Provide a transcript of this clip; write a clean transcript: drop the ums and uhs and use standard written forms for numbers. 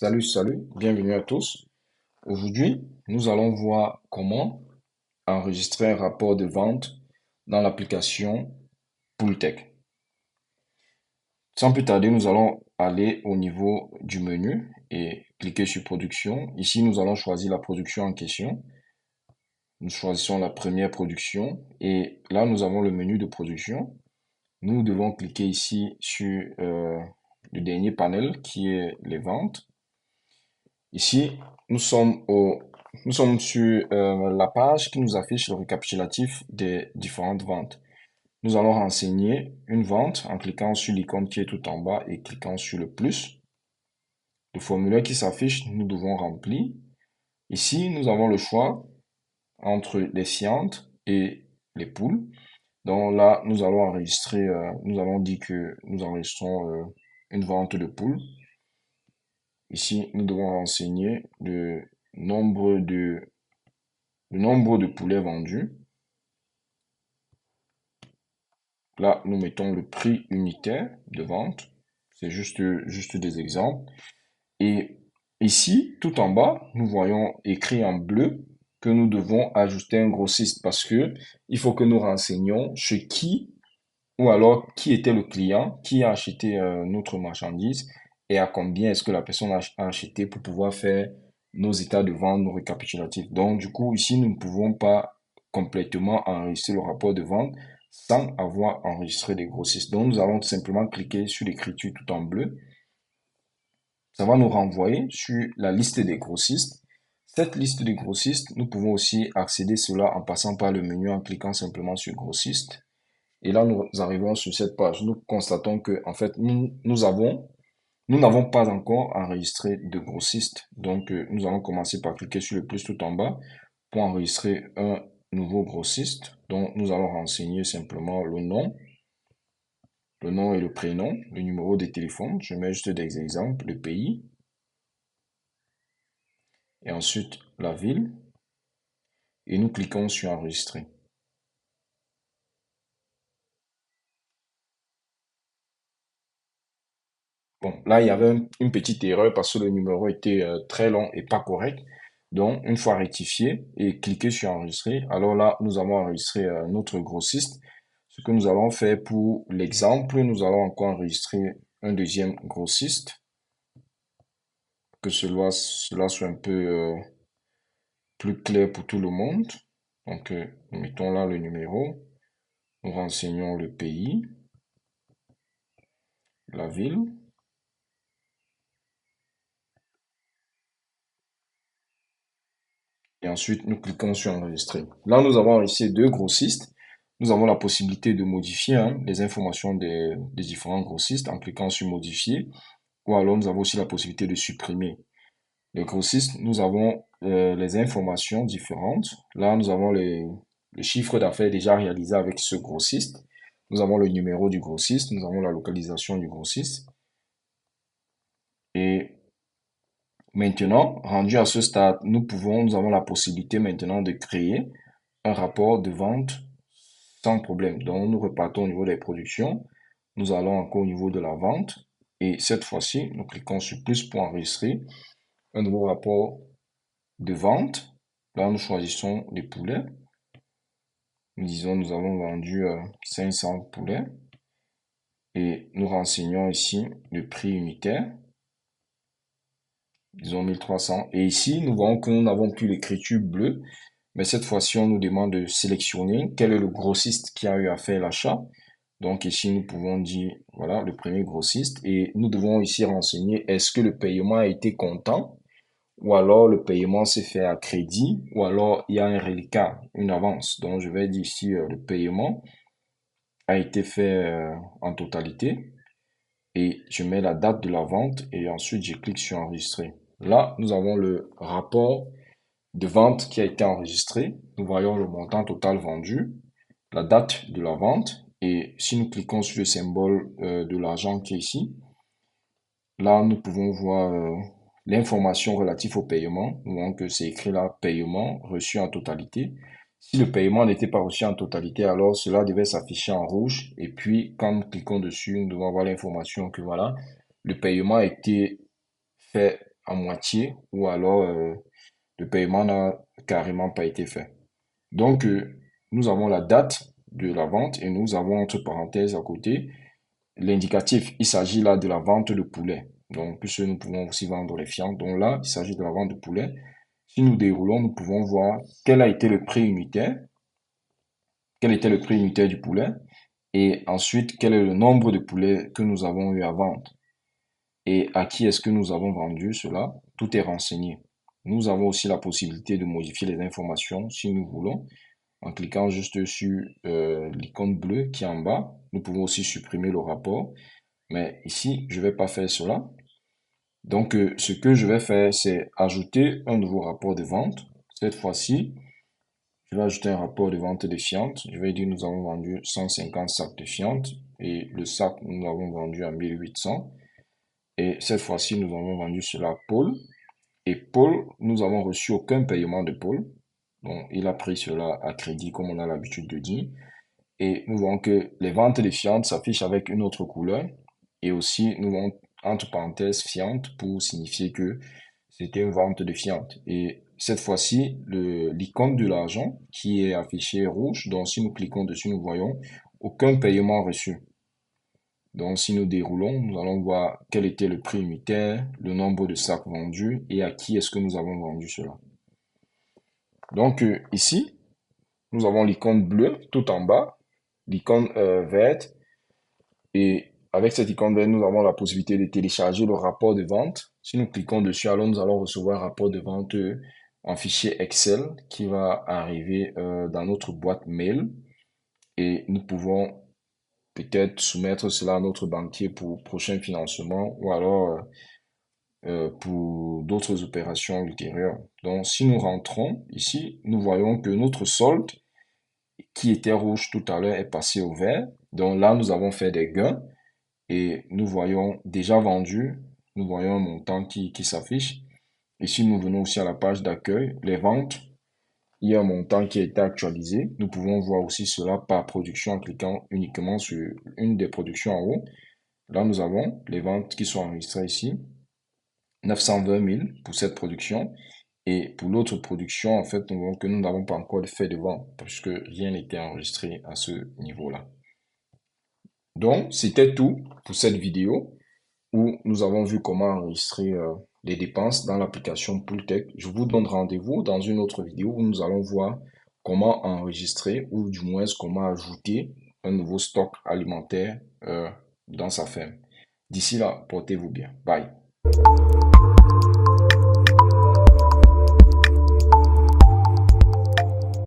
Salut, bienvenue à tous. Aujourd'hui, nous allons voir comment enregistrer un rapport de vente dans l'application Pooltech. Sans plus tarder, nous allons aller au niveau du menu et cliquer sur production. Ici, nous allons choisir la production en question. Nous choisissons la première production et là, nous avons le menu de production. Nous devons cliquer ici sur le dernier panel qui est les ventes. Ici, nous sommes nous sommes sur la page qui nous affiche le récapitulatif des différentes ventes. Nous allons renseigner une vente en cliquant sur l'icône qui est tout en bas et cliquant sur le plus. Le formulaire qui s'affiche, nous devons remplir. Ici, nous avons le choix entre les fientes et les poules. Donc là, nous allons enregistrer, nous allons dire que nous enregistrons une vente de poules. Ici, nous devons renseigner le nombre de poulets vendus. Là, nous mettons le prix unitaire de vente. C'est juste des exemples. Et ici, tout en bas, nous voyons écrit en bleu que nous devons ajouter un grossiste parce que il faut que nous renseignions chez qui ou alors qui était le client qui a acheté notre marchandise et à combien est-ce que la personne a acheté pour pouvoir faire nos états de vente, nos récapitulatifs. Donc, du coup, ici, nous ne pouvons pas complètement enregistrer le rapport de vente sans avoir enregistré des grossistes. Donc, nous allons tout simplement cliquer sur l'écriture tout en bleu. Ça va nous renvoyer sur la liste des grossistes. Cette liste de grossistes, nous pouvons aussi accéder à cela en passant par le menu en cliquant simplement sur grossiste. Et là, nous arrivons sur cette page. Nous constatons que, en fait, nous n'avons pas encore enregistré de grossiste. Donc, nous allons commencer par cliquer sur le plus tout en bas pour enregistrer un nouveau grossiste. Donc, nous allons renseigner simplement le nom et le prénom, le numéro de téléphone. Je mets juste des exemples, le pays et ensuite la ville. Et nous cliquons sur enregistrer. Bon, là, il y avait une petite erreur parce que le numéro était très long et pas correct. Donc, une fois rectifié et cliquer sur enregistrer, alors là, nous avons enregistré notre grossiste. Ce que nous allons faire pour l'exemple, nous allons encore enregistrer un deuxième grossiste, que cela soit un peu plus clair pour tout le monde. Donc, nous mettons là le numéro, nous renseignons le pays, la ville. Et ensuite, nous cliquons sur enregistrer. Là, nous avons ici deux grossistes. Nous avons la possibilité de modifier les informations des différents grossistes en cliquant sur modifier. Ou alors, nous avons aussi la possibilité de supprimer. Les grossistes, nous avons les informations différentes. Là, nous avons le chiffre d'affaires déjà réalisé avec ce grossiste. Nous avons le numéro du grossiste. Nous avons la localisation du grossiste. Et maintenant, rendu à ce stade, nous avons la possibilité maintenant de créer un rapport de vente sans problème. Donc, nous repartons au niveau des productions. Nous allons encore au niveau de la vente. Et cette fois-ci, nous cliquons sur plus pour enregistrer un nouveau rapport de vente. Là, nous choisissons les poulets. Nous disons, nous avons vendu 500 poulets. Et nous renseignons ici le prix unitaire. Disons 1300. Et ici, nous voyons que nous n'avons plus l'écriture bleue. Mais cette fois-ci, on nous demande de sélectionner quel est le grossiste qui a eu à faire l'achat. Donc ici, nous pouvons dire, voilà, le premier grossiste. Et nous devons ici renseigner, est-ce que le paiement a été comptant ou alors le paiement s'est fait à crédit ou alors il y a un reliquat, une avance. Donc je vais dire ici, le paiement a été fait en totalité. Et je mets la date de la vente et ensuite je clique sur enregistrer. Là, nous avons le rapport de vente qui a été enregistré. Nous voyons le montant total vendu, la date de la vente. Et si nous cliquons sur le symbole de l'argent qui est ici, là, nous pouvons voir l'information relative au paiement. Nous voyons que c'est écrit là, paiement reçu en totalité. Si le paiement n'était pas reçu en totalité, alors cela devait s'afficher en rouge. Et puis, quand nous cliquons dessus, nous devons avoir l'information que voilà, le paiement a été fait à moitié ou alors le paiement n'a carrément pas été fait. Donc, nous avons la date de la vente et nous avons entre parenthèses à côté l'indicatif. Il s'agit là de la vente de poulet. Donc, puisque nous pouvons aussi vendre les fientes. Donc là, il s'agit de la vente de poulet. Si nous déroulons, nous pouvons voir quel a été le prix unitaire, quel était le prix unitaire du poulet et ensuite quel est le nombre de poulets que nous avons eu à vendre et à qui est-ce que nous avons vendu cela. Tout est renseigné. Nous avons aussi la possibilité de modifier les informations si nous voulons en cliquant juste sur l'icône bleue qui est en bas. Nous pouvons aussi supprimer le rapport, mais ici, je ne vais pas faire cela. Donc, ce que je vais faire, c'est ajouter un nouveau rapport de vente. Cette fois-ci, je vais ajouter un rapport de vente de fientes. Je vais dire nous avons vendu 150 sacs de fientes et le sac, nous l'avons vendu à 1800. Et cette fois-ci, nous avons vendu cela à Paul. Et Paul, nous avons reçu aucun paiement de Paul. Donc, il a pris cela à crédit comme on a l'habitude de dire. Et nous voyons que les ventes de fientes s'affichent avec une autre couleur. Et aussi, nous voyons entre parenthèses fientes pour signifier que c'était une vente de fientes. Et cette fois-ci, l'icône de l'argent qui est affiché rouge. Donc, si nous cliquons dessus, nous voyons aucun paiement reçu. Donc, si nous déroulons, nous allons voir quel était le prix unitaire, le nombre de sacs vendus et à qui est-ce que nous avons vendu cela. Donc, ici, nous avons l'icône bleue tout en bas, l'icône verte. Et avec cette icône verte, nous avons la possibilité de télécharger le rapport de vente. Si nous cliquons dessus, alors nous allons recevoir un rapport de vente en fichier Excel qui va arriver dans notre boîte mail. Et nous pouvons peut-être soumettre cela à notre banquier pour prochain financement ou alors pour d'autres opérations ultérieures. Donc, si nous rentrons ici, nous voyons que notre solde qui était rouge tout à l'heure est passé au vert. Donc là, nous avons fait des gains et nous voyons déjà vendu, nous voyons un montant qui s'affiche. Et si nous venons aussi à la page d'accueil, les ventes, il y a un montant qui a été actualisé. Nous pouvons voir aussi cela par production en cliquant uniquement sur une des productions en haut. Là, nous avons les ventes qui sont enregistrées ici, 920 000 pour cette production. Et pour l'autre production, en fait, nous voyons que nous n'avons pas encore fait de vente parce que rien n'était enregistré à ce niveau-là. Donc, c'était tout pour cette vidéo où nous avons vu comment enregistrer les dépenses dans l'application Pooltech. Je vous donne rendez-vous dans une autre vidéo où nous allons voir comment enregistrer ou du moins comment ajouter un nouveau stock alimentaire dans sa ferme. D'ici là, portez-vous bien. Bye.